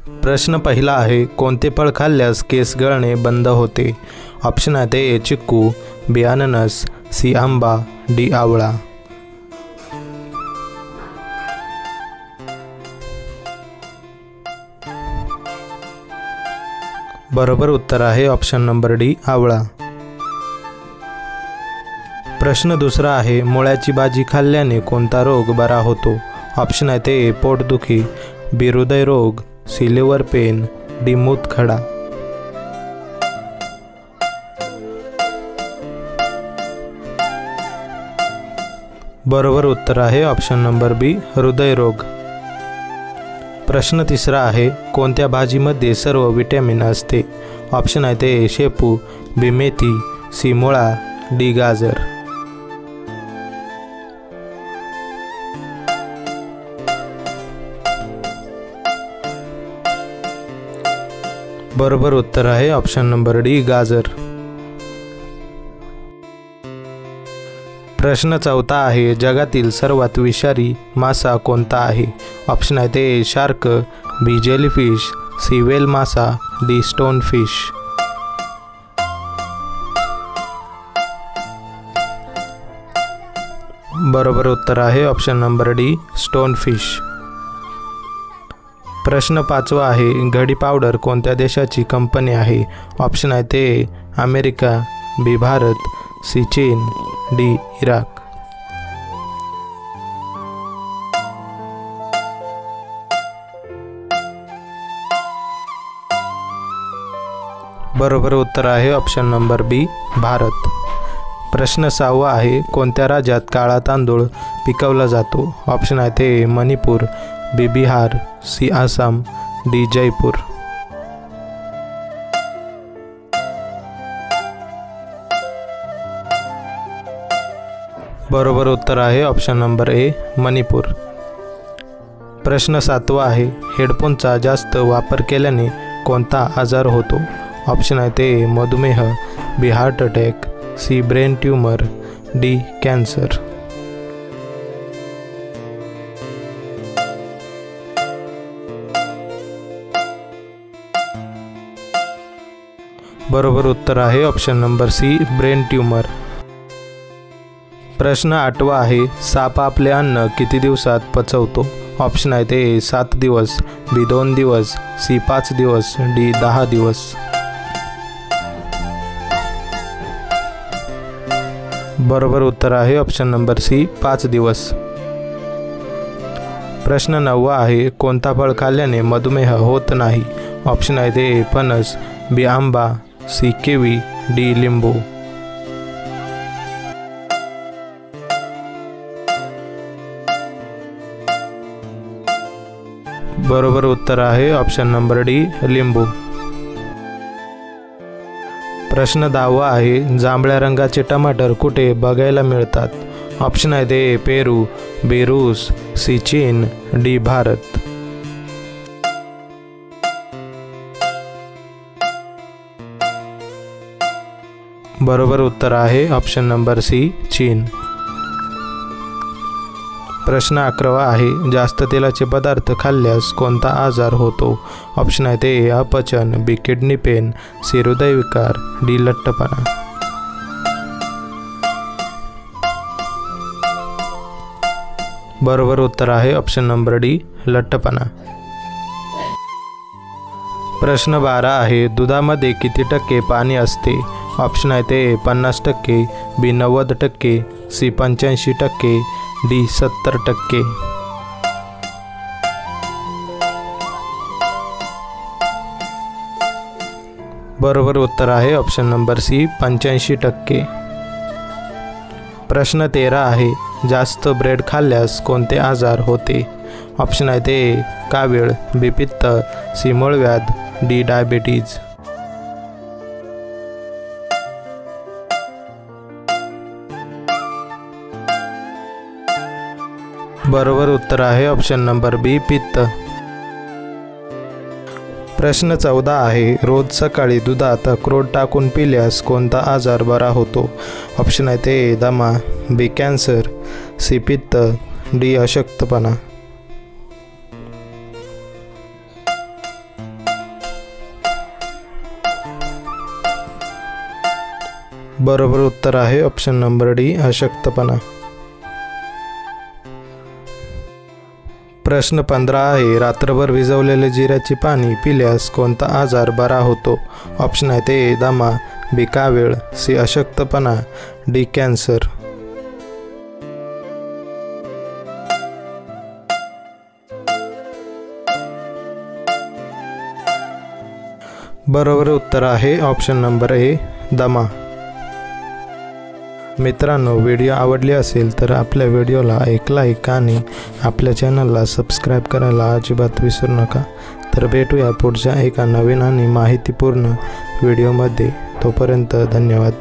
प्रश्न पहिला आहे, कोणते फळ खाल्ल्यास केस गळणे बंद होते? ऑप्शन आहेत ए चिक्कू, बी अननस, सी आंबा, डी आवळा. बरोबर उत्तर आहे ऑप्शन नंबर डी आवळा. प्रश्न दुसरा आहे, मुळ्याची भाजी खाल्ल्याने कोणता रोग बरा होतो? ऑप्शन आहेत ए पोटदुखी, बी हृदयरोग, सी लिव्हर पेन, डी मूतखडा. बरोबर उत्तर आहे ऑप्शन नंबर बी हृदयरोग. प्रश्न तिसरा आहे, कोणत्या भाजीमध्ये सर्व विटॅमिन असते? ऑप्शन आहेत ए शेपू, बी मेथी, सी मुळा, डी गाजर. बरोबर उत्तर आहे ऑप्शन नंबर डी गाजर. प्रश्न चौथा आहे, जगातील सर्वात विषारी मासा कोणता आहे? ऑप्शन आहेत ए शार्क, बी जेलीफिश, सी वेल मासा, डी स्टोन फिश. बरोबर उत्तर आहे option number D stone fish. प्रश्न पाचवा आहे, घडी पावडर कोणत्या देशाची कंपनी आहे? ऑप्शन आहेत A America, B Bharat, C चीन, डी इराक. बरोबर उत्तर आहे ऑप्शन नंबर बी भारत. प्रश्न सहावा आहे, कोणत्या राज्यात काळा तांदूळ पिकवला जातो? ऑप्शन आहेत ए मणिपूर, बी बिहार, सी आसाम, डी जयपूर. बरोबर उत्तर आहे ऑप्शन नंबर ए मणिपूर. प्रश्न सातवा आहे, हेडफोनचा जास्त वापर केल्याने कोणता आजार होतो? ऑप्शन आहेत ए मधुमेह, B heart attack, C brain tumour, D cancer. बरोबर उत्तर आहे option number C brain tumour. प्रश्न आठवा आहे, साप आपले अन्न किती दिवसात पचवतो? ऑप्शन आहेत ए 7 दिवस, बी 2 दिवस, सी 5 दिवस, डी 10 दिवस. बरोबर उत्तर आहे ऑप्शन नंबर सी 5 दिवस. प्रश्न 9 आहे, कोणता फळ खाल्ल्याने मधुमेह होत नाही? ऑप्शन आहेत ए फणस, बी आंबा, सी किवी, डी लिंबू. बरोबर उत्तर आहे ऑप्शन नंबर डी लिंबू. प्रश्न 10 आहे, जांभळ्या रंगाचे टमाटर कुठे बघायला मिळतात? ऑप्शन आहेत ए पेरू, बी रूस, सी चीन, डी भारत. बरोबर उत्तर आहे ऑप्शन नंबर सी चीन. प्रश्न 11 आहे, जास्त तेलाचे पदार्थ खाल्ल्यास कोणता आजार होतो? ऑप्शन आहेत ए अपचन, बी किडनी पेन, सी हृदयविकार, डी लठ्ठपणा. बरोबर उत्तर आहे ऑप्शन नंबर डी लठ्ठपणा. प्रश्न 12 आहे, दुधामध्ये किती टक्के पाणी असते? ऑप्शन आहेत ए 50%, बी 90%, सी 85%, डी 70%. बरोबर उत्तर आहे ऑप्शन नंबर सी 85%. प्रश्न 13 आहे, जास्त ब्रेड खाल्ल्यास कोणते आजार होते? ऑप्शन आहेत ए कावीळ, बी पित्त, सी मूळव्याध, डी डायबिटीज. बरोबर उत्तर आहे ऑप्शन नंबर बी पित्त. प्रश्न 14 आहे, रोज सकाळी दुधात अक्रोड टाकून पिल्यास कोणता आजार बरा होतो? ऑप्शन आहेत ए दमा, बी कॅन्सर, सी पित्त, डी अशक्तपणा. बरोबर उत्तर आहे ऑप्शन नंबर डी, अशक्तपणा. प्रश्न 15 आहे, रात्रभर विझवलेले जिऱ्याचे पाणी पिल्यास कोणता आजार बरा होतो? ऑप्शन आहेत ए दमा, बी कावीळ, सी अशक्तपणा, डी कॅन्सर. बरोबर उत्तर आहे ऑप्शन नंबर ए, दमा. मित्रांनो, व्हिडिओ आवडली असेल तर आपल्या व्हिडिओला एक लाईक आणि आपल्या चॅनलला सबस्क्राईब करायला अजिबात विसरू नका. तर भेटूया पुढच्या एका नवीन आणि माहितीपूर्ण व्हिडिओमध्ये. तोपर्यंत धन्यवाद.